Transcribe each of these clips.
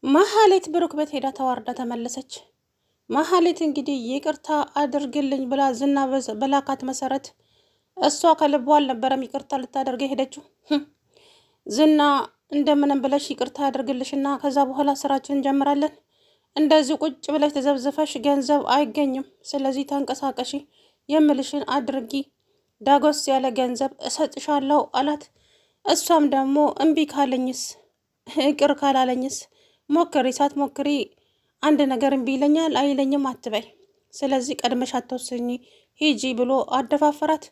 መሀሌት ብሩክ ቤት ሄዳ ተዋርዳ ተመለሰች። መሀሌት እንግዲህ ይቅርታ አድርግልኝ ብላ ዝና በላካት መሰረት እሷ ከልቧ አልነበረም ይቅርታ ልታደርገ ሄደችው። ዝና እንደምንም ብለሽ ይቅርታ ያደርግልሽና ከዛ በኋላ ስራችን እንጀምራለን። እንደዚህ ቁጭ ብለሽ ተዘብዝፈሽ ገንዘብ አይገኝም። ስለዚህ ተንቀሳቀሺ፣ የምልሽን አድርጊ፣ ዳጎስ ያለ ገንዘብ እሰጥሻለሁ አላት። እሷም ደግሞ እምቢ ካለኝስ፣ ይቅር ካላለኝስ፣ ሞክሪ፣ ሳትሞክሪ አንድ ነገር እምቢ ይለኛል አይለኝም አትበይ። ስለዚህ ቀድመሽ አትወስኚ፣ ሂጂ ብሎ አደፋፈራት።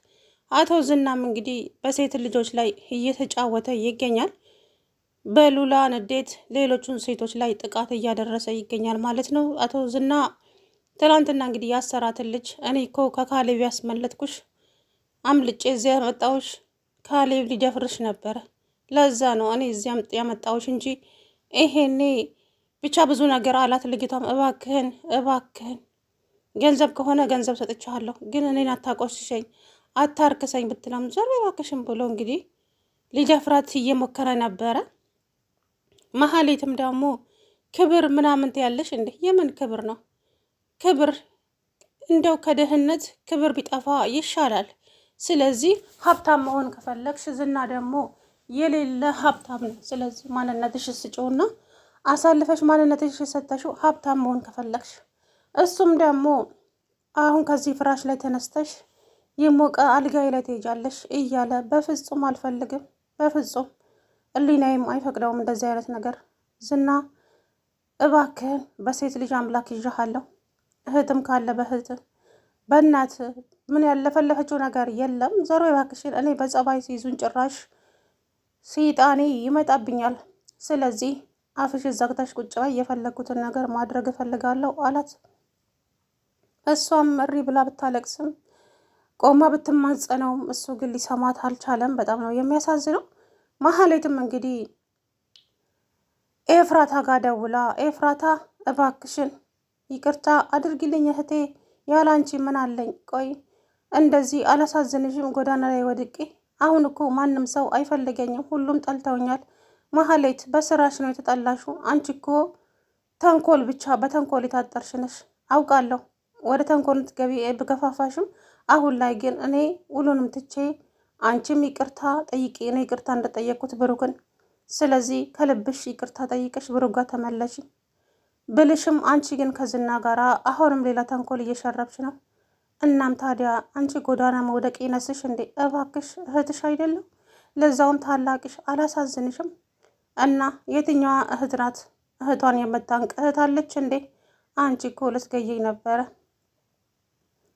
አቶ ዝናም እንግዲህ በሴት ልጆች ላይ እየተጫወተ ይገኛል። በሉላ ንዴት ሌሎቹን ሴቶች ላይ ጥቃት እያደረሰ ይገኛል ማለት ነው። አቶ ዝና ትላንትና እንግዲህ ያሰራትን ልጅ እኔ እኮ ከካሌብ ያስመለጥኩሽ አምልጬ እዚያ ያመጣውሽ ካሌብ ሊደፍርሽ ነበረ፣ ለዛ ነው እኔ እዚያ ያመጣውሽ እንጂ ይሄኔ ብቻ ብዙ ነገር አላት። ልጅቷም እባክህን እባክህን ገንዘብ ከሆነ ገንዘብ ሰጥቻለሁ፣ ግን እኔን አታቆሽሸኝ አታርክሰኝ ብትለም ዘር እባክሽን ብሎ እንግዲህ ሊደፍራት እየሞከረ ነበረ። መሀሌትም ደግሞ ክብር ምናምን ያለሽ እንዴ? የምን ክብር ነው? ክብር እንደው ከድህነት ክብር ቢጠፋ ይሻላል። ስለዚህ ሀብታም መሆን ከፈለግሽ ዝና ደግሞ የሌለ ሀብታም ነው። ስለዚህ ማንነትሽ ስጪውና አሳልፈሽ ማንነትሽ የሰጠሽው ሀብታም መሆን ከፈለግሽ፣ እሱም ደግሞ አሁን ከዚህ ፍራሽ ላይ ተነስተሽ የሞቀ አልጋይ ላይ ትሄጃለሽ እያለ በፍጹም አልፈልግም፣ በፍጹም ሕሊናዬም አይፈቅደውም እንደዚህ አይነት ነገር። ዝና እባክህን በሴት ልጅ አምላክ ይዣሃለሁ፣ እህትም ካለ በእህት በእናት ምን ያለፈለፈችው ነገር የለም። ዘሮ እባክሽን እኔ በጸባይ ሲይዙን ጭራሽ ሰይጣኔ ይመጣብኛል። ስለዚህ አፍሽ ዘግተሽ ቁጭ በይ፣ የፈለኩትን ነገር ማድረግ እፈልጋለሁ አላት። እሷም እሪ ብላ ብታለቅስም ቆማ ብትማጸነውም እሱ ግን ሊሰማት አልቻለም። በጣም ነው የሚያሳዝነው። መሀሌትም እንግዲህ ኤፍራታ ጋር ደውላ ኤፍራታ እባክሽን ይቅርታ አድርጊልኝ እህቴ፣ ያላንቺ ምን አለኝ? ቆይ እንደዚህ አላሳዝንሽም? ጎዳና ላይ ወድቄ አሁን እኮ ማንም ሰው አይፈልገኝም፣ ሁሉም ጠልተውኛል። መሀሌት በስራሽ ነው የተጠላሹ። አንቺ እኮ ተንኮል ብቻ በተንኮል የታጠርሽ ነሽ አውቃለሁ። ወደ ተንኮል ትገቢ ብገፋፋሽም አሁን ላይ ግን እኔ ሁሉንም ትቼ አንቺም ይቅርታ ጠይቂ፣ እኔ ይቅርታ እንደጠየቅኩት ብሩክን። ስለዚህ ከልብሽ ይቅርታ ጠይቀሽ ብሩክ ጋር ተመለሽ ብልሽም አንቺ ግን ከዝና ጋራ አሁንም ሌላ ተንኮል እየሸረብሽ ነው። እናም ታዲያ አንቺ ጎዳና መውደቅ ይነስሽ እንዴ? እባክሽ እህትሽ አይደለም ለዛውም ታላቅሽ አላሳዝንሽም? እና የትኛዋ እህት ናት እህቷን የምታንቅ እህት አለች እንዴ? አንቺ እኮ ልትገየኝ ነበረ።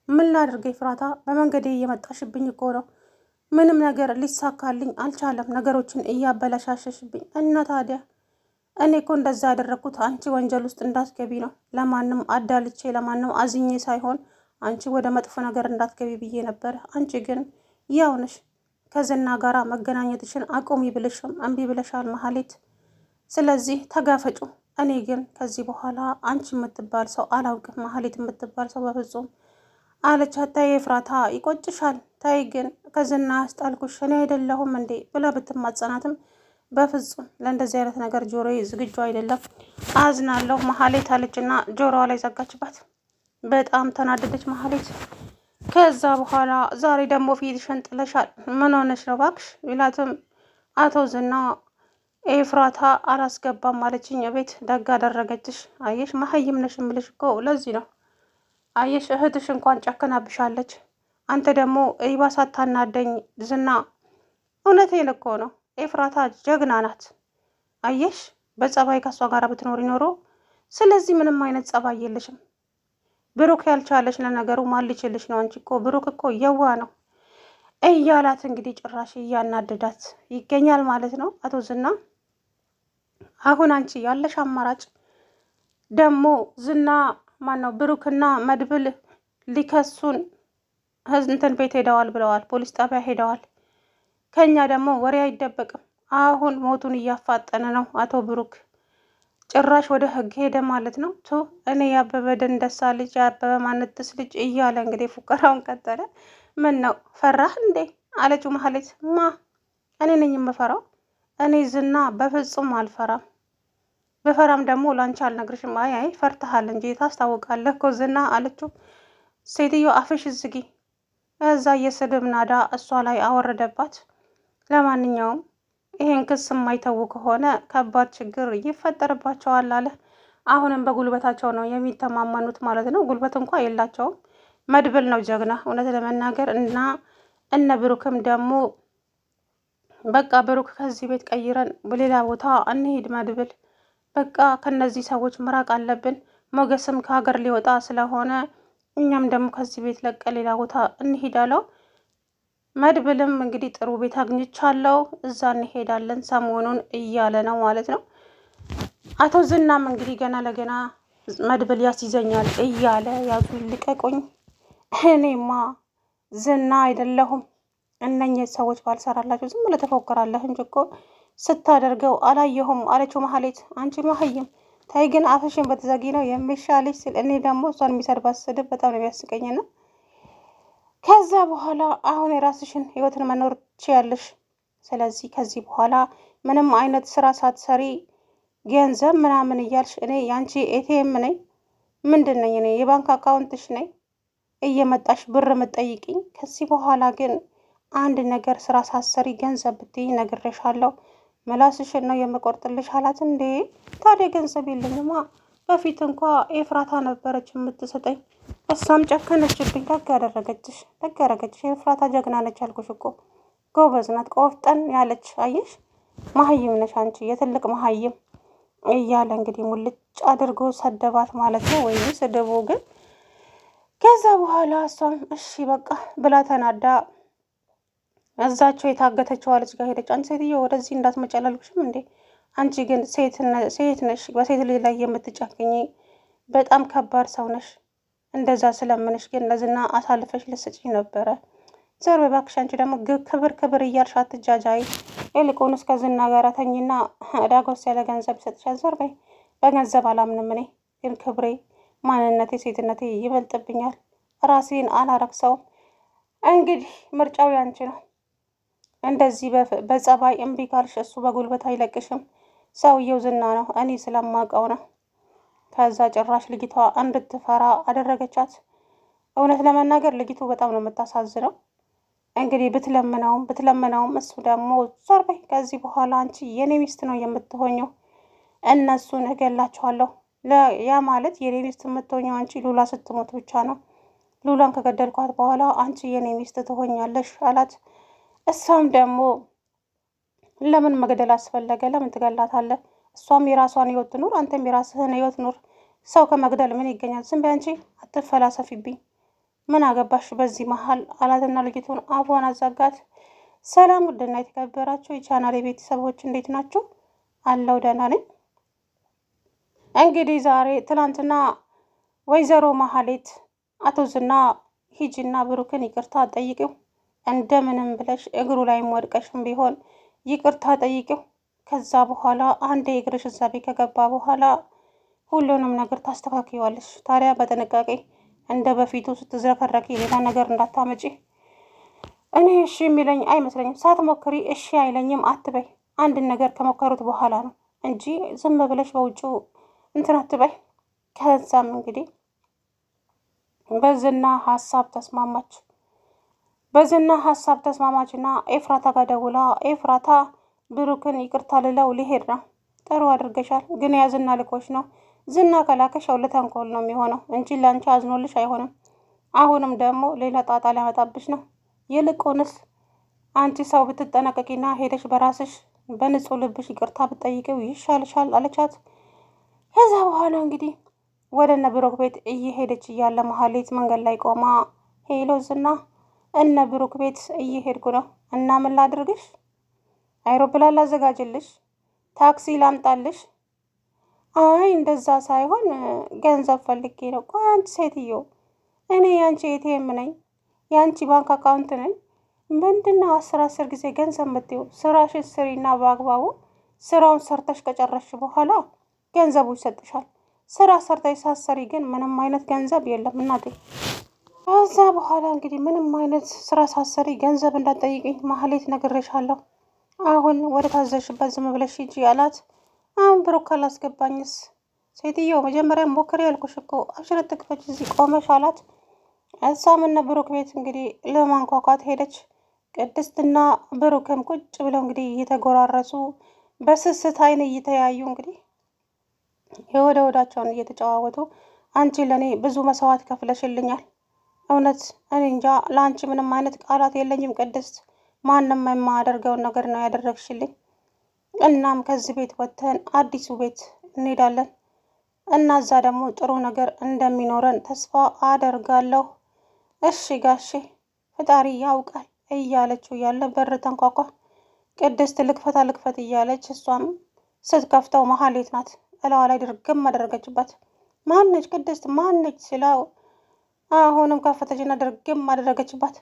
ምን ላድርግ ኤፍራታ? በመንገዴ እየመጣሽብኝ እኮ ነው። ምንም ነገር ሊሳካልኝ አልቻለም። ነገሮችን እያበላሻሸሽብኝ እና ታዲያ እኔ እኮ እንደዛ ያደረግኩት አንቺ ወንጀል ውስጥ እንዳትገቢ ነው። ለማንም አዳልቼ ለማንም አዝኜ ሳይሆን አንቺ ወደ መጥፎ ነገር እንዳትገቢ ብዬ ነበር። አንቺ ግን ያው ነሽ። ከዝና ጋራ መገናኘትሽን አቁሚ ብልሽም እምቢ ብለሻል መሀሌት። ስለዚህ ተጋፈጩ። እኔ ግን ከዚህ በኋላ አንቺ የምትባል ሰው አላውቅም፣ መሀሌት የምትባል ሰው በፍጹም አለቻት። ታይ ኤፍራታ ይቆጭሻል፣ ታይ ግን ከዝና ያስጣልኩሽ እኔ አይደለሁም እንዴ ብላ ብትማጸናትም በፍጹም ለእንደዚህ አይነት ነገር ጆሮዬ ዝግጁ አይደለም፣ አዝናለሁ መሀሌት አለችና ጆሮዋ ላይ ዘጋችባት። በጣም ተናደደች መሀሌት። ከዛ በኋላ ዛሬ ደግሞ ፊትሽን ጥለሻል፣ ምን ሆነሽ ነው እባክሽ ቢላትም አቶ ዝና ኤፍራታ አላስገባም አለችኝ ቤት። ደግ አደረገችሽ። አየሽ መሀይም ነሽ እምልሽ እኮ ለዚህ ነው። አየሽ እህትሽ እንኳን ጨክናብሻለች። አንተ ደግሞ ይባስ አታናደኝ ዝና። እውነቴን እኮ ነው ኤፍራታ ጀግና ናት። አየሽ በጸባይ ከሷ ጋር ብትኖር ይኖሮ። ስለዚህ ምንም አይነት ጸባይ የለሽም። ብሩክ ያልቻለሽ ለነገሩ ማን ሊችልሽ ነው? አንቺ እኮ ብሩክ እኮ የዋ ነው እያላት እንግዲህ ጭራሽ እያናደዳት ይገኛል ማለት ነው አቶ ዝና። አሁን አንቺ ያለሽ አማራጭ ደግሞ ዝና ማነው ብሩክና መድብል ሊከሱን እንትን ቤት ሄደዋል ብለዋል፣ ፖሊስ ጣቢያ ሄደዋል። ከኛ ደግሞ ወሬ አይደበቅም። አሁን ሞቱን እያፋጠነ ነው አቶ ብሩክ። ጭራሽ ወደ ህግ ሄደ ማለት ነው። እኔ ያበበ ደንደሳ ልጅ ያበበ ማንትስ ልጅ እያለ እንግዲህ ፉከራውን ቀጠለ። ምን ነው ፈራህ እንዴ አለችው መሀሌት። እኔ ነኝ የምፈራው? እኔ ዝና በፍጹም አልፈራም። በፈራም ደግሞ ላንቺ አልነግርሽም። አይ ፈርተሃል እንጂ ታስታውቃለህ እኮ ዝና አለችው። ሴትዮ አፍሽ ዝጊ። እዛ የስድብ ናዳ እሷ ላይ አወረደባት። ለማንኛውም ይሄን ክስ የማይተዉ ከሆነ ከባድ ችግር ይፈጠርባቸዋል አለ። አሁንም በጉልበታቸው ነው የሚተማመኑት ማለት ነው። ጉልበት እንኳ የላቸውም። መድብል ነው ጀግና እውነት ለመናገር እና እነ ብሩክም ደግሞ በቃ ብሩክ ከዚህ ቤት ቀይረን በሌላ ቦታ እንሄድ መድብል በቃ ከነዚህ ሰዎች መራቅ አለብን። ሞገስም ከሀገር ሊወጣ ስለሆነ እኛም ደግሞ ከዚህ ቤት ለቀ ሌላ ቦታ እንሄዳለው። መድብልም እንግዲህ ጥሩ ቤት አግኝቻለሁ እዛ እንሄዳለን ሰሞኑን እያለ ነው ማለት ነው። አቶ ዝናም እንግዲህ ገና ለገና መድብል ያስይዘኛል እያለ ያዙ ልቀቁኝ፣ እኔማ ዝና አይደለሁም እነኚህ ሰዎች ባልሰራላቸው ዝም ብለህ ትፎክራለህ እንጂ እኮ ስታደርገው አላየሁም አለችው ማህሌት። አንቺ መሀይም ታይ ግን አፍሽን በተዘጊ ነው የሚሻልሽ ሲል እኔ ደግሞ እሷን የሚሰድባት ስድብ በጣም ነው የሚያስቀኝና ከዛ በኋላ አሁን የራስሽን ህይወትን መኖር ትችያለሽ። ስለዚህ ከዚህ በኋላ ምንም አይነት ስራ ሳትሰሪ ገንዘብ ምናምን እያልሽ እኔ ያንቺ ኤቲኤም ነኝ ምንድን ነኝ እኔ የባንክ አካውንትሽ ነኝ እየመጣሽ ብር የምትጠይቅኝ። ከዚህ በኋላ ግን አንድ ነገር ስራ ሳትሰሪ ገንዘብ ብትይ ነግሬሻለሁ ምላስሽን ነው የምቆርጥልሽ አላት። እንዴ ታዲያ ገንዘብ የለኝማ በፊት እንኳ ኤፍራታ ነበረች የምትሰጠኝ እሷም ጨከነችብኝ። ደግ ያደረገችሽ ኤፍራታ ጀግና ነች አልኩሽ እኮ ጎበዝ ናት ቆፍጠን ያለች አየሽ። መሀይም ነሽ አንቺ የትልቅ መሀይም እያለ እንግዲህ ሙልጭ አድርጎ ሰደባት ማለት ነው። ወይ ስድቡ ግን ከዛ በኋላ እሷም እሺ በቃ ብላ ተናዳ እዛቸው የታገተችው ልጅ ጋር ሄደች። አንቺ ሴትዮ ወደዚህ እንዳትመጪ አላልኩሽም እንዴ? አንቺ ግን ሴት ነሽ፣ በሴት ልጅ ላይ የምትጨክኝ በጣም ከባድ ሰው ነሽ። እንደዛ ስለምንሽ ግን ለዝና አሳልፈሽ ልትሰጪኝ ነበረ። ዘር በይ እባክሽ። አንቺ ደግሞ ክብር እያልሽ አትጃጃይ። ይልቁንስ ከዝና ጋር ተኝና ዳጎስ ያለ ገንዘብ ይሰጥሻል። ዘር በይ። በገንዘብ አላምንም እኔ ግን ክብሬ፣ ማንነቴ፣ ሴትነቴ ይበልጥብኛል። ራሴን አላረክሰውም። እንግዲህ ምርጫው ያንቺ ነው። እንደዚህ በጸባይ እምቢ ካልሽ እሱ በጉልበት አይለቅሽም። ሰውየው ዝና ነው፣ እኔ ስለማውቀው ነው። ከዛ ጭራሽ ልጅቷ እንድትፈራ አደረገቻት። እውነት ለመናገር ልጅቱ በጣም ነው የምታሳዝነው። እንግዲህ ብትለምነውም እሱ ደግሞ ዞር በይ፣ ከዚህ በኋላ አንቺ የኔ ሚስት ነው የምትሆኘው፣ እነሱን እገላቸዋለሁ። ያ ማለት የኔ ሚስት የምትሆኘው አንቺ ሉላ ስትሞት ብቻ ነው። ሉላን ከገደልኳት በኋላ አንቺ የኔ ሚስት ትሆኛለሽ አላት። እሷም ደግሞ ለምን መግደል አስፈለገ? ለምን ትገላታለህ? እሷም የራሷን ህይወት ትኑር፣ አንተም የራስህን ህይወት ኑር። ሰው ከመግደል ምን ይገኛል? ዝም በይ አንቺ አትፈላሰፊብኝ። ምን አገባሽ በዚህ መሀል አላትና ልጅቱን አፏን አዛጋት። ሰላም ውድና የተከበራችሁ የቻናሌ ቤተሰቦች እንዴት ናችሁ? አለው ደህና ነኝ። እንግዲህ ዛሬ ትናንትና ወይዘሮ ማህሌት አቶ ዝና ሂጂና ብሩክን ይቅርታ ጠይቂው፣ እንደምንም ብለሽ እግሩ ላይም ወድቀሽም ቢሆን ይቅርታ ጠይቂው። ከዛ በኋላ አንዴ እግርሽ እዛ ቤት ከገባ በኋላ ሁሉንም ነገር ታስተካክይዋለሽ። ታዲያ በጥንቃቄ እንደ በፊቱ ስትዝረከረኪ ሌላ ነገር እንዳታመጪ። እኔ እሺ የሚለኝ አይመስለኝም። ሳትሞክሪ እሺ አይለኝም አትበይ። አንድን ነገር ከሞከሩት በኋላ ነው እንጂ ዝም ብለሽ በውጩ እንትን አትበይ። ከዛም እንግዲህ በዝና ሀሳብ ተስማማችና ኤፍራታ ጋር ደውላ ኤፍራታ ብሩክን ይቅርታ ልለው ሊሄድ ነው። ጥሩ አድርገሻል፣ ግን ያ ዝና ልኮሽ ነው። ዝና ከላከሽ ለተንኮል ነው የሚሆነው እንጂ ላንቺ አዝኖልሽ አይሆንም። አሁንም ደግሞ ሌላ ጣጣ ሊያመጣብሽ ነው። ይልቁንስ አንቺ ሰው ብትጠነቀቂና ሄደሽ በራስሽ በንጹህ ልብሽ ይቅርታ ብትጠይቂው ይሻልሻል አለቻት። ከዛ በኋላ እንግዲህ ወደ እነ ብሩክ ቤት እየሄደች እያለ መሀሌት መንገድ ላይ ቆማ ሄሎ ዝና፣ እነ ብሩክ ቤት እየሄድኩ ነው እና ምን ላድርግሽ? አይሮፕላን ላዘጋጅልሽ? ታክሲ ላምጣልሽ? አይ እንደዛ ሳይሆን ገንዘብ ፈልጌ ነው። ቆይ አንቺ ሴትዮ፣ እኔ ያንቺ ኤቲኤም ነኝ? ያንቺ ባንክ አካውንት ነኝ? ምንድነው 10 ጊዜ ገንዘብ የምትይው? ስራሽን ስሪና በአግባቡ ስራውን ሰርተሽ ከጨረስሽ በኋላ ገንዘቡ ይሰጥሻል። ስራ ሰርተሽ ሳትሰሪ ግን ምንም አይነት ገንዘብ የለም እናቴ። ከዛ በኋላ እንግዲህ ምንም አይነት ስራ ሳትሰሪ ገንዘብ እንዳትጠይቅኝ ማህሌት ነግሬሻለሁ። አሁን ወደ ታዘሽበት ዝም ብለሽ ሂጂ አላት። አሁን ብሩክ ካላስገባኝስ? ሴትየው መጀመሪያ ሞክሪ ያልኩሽ እኮ አብሽረት ትክፈች እዚህ ቆመሽ አላት። እሷም እነ ብሩክ ቤት እንግዲህ ለማንኳኳት ሄደች። ቅድስትና ብሩክም ቁጭ ብለው እንግዲህ እየተጎራረሱ በስስት አይን እየተያዩ እንግዲህ የወደ ወዳቸውን እየተጨዋወቱ አንቺ ለእኔ ብዙ መስዋዕት ከፍለሽልኛል። እውነት እኔ እንጃ ለአንቺ ምንም አይነት ቃላት የለኝም ቅድስት። ማንም የማያደርገውን ነገር ነው ያደረግሽልኝ። እናም ከዚህ ቤት ወጥተን አዲሱ ቤት እንሄዳለን እና እዛ ደግሞ ጥሩ ነገር እንደሚኖረን ተስፋ አደርጋለሁ። እሺ ጋሼ ፈጣሪ ያውቃል እያለችው እያለ በር ተንኳኳ። ቅድስት ልክፈት እያለች እሷም ስትከፍተው መሀሌት ናት። እላዋ ላይ ድርግም አደረገችባት። ማነች ቅድስት ማነች ስለው አሁንም ከፈተችና ድርግም አደረገችባት።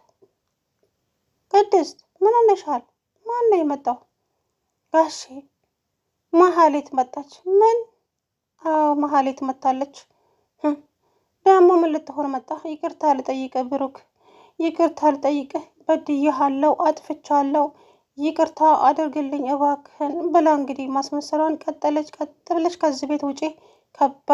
ቅድስት ምን ሆነሻል? ማን ነው የመጣው? ጋሼ መሀሌት መጣች። ምን? አዎ መሀሌት መጣለች። ደግሞ ምን ልትሆን መጣ? ይቅርታ ልጠይቅህ ብሩክ፣ ይቅርታ ልጠይቅህ፣ በድዬሃለሁ፣ አጥፍቻለሁ፣ ይቅርታ አድርግልኝ እባክህን ብላ እንግዲህ ማስመሰሏን ቀጠለች። ቀጥ ብለሽ ከዚህ ቤት ውጪ ከባድ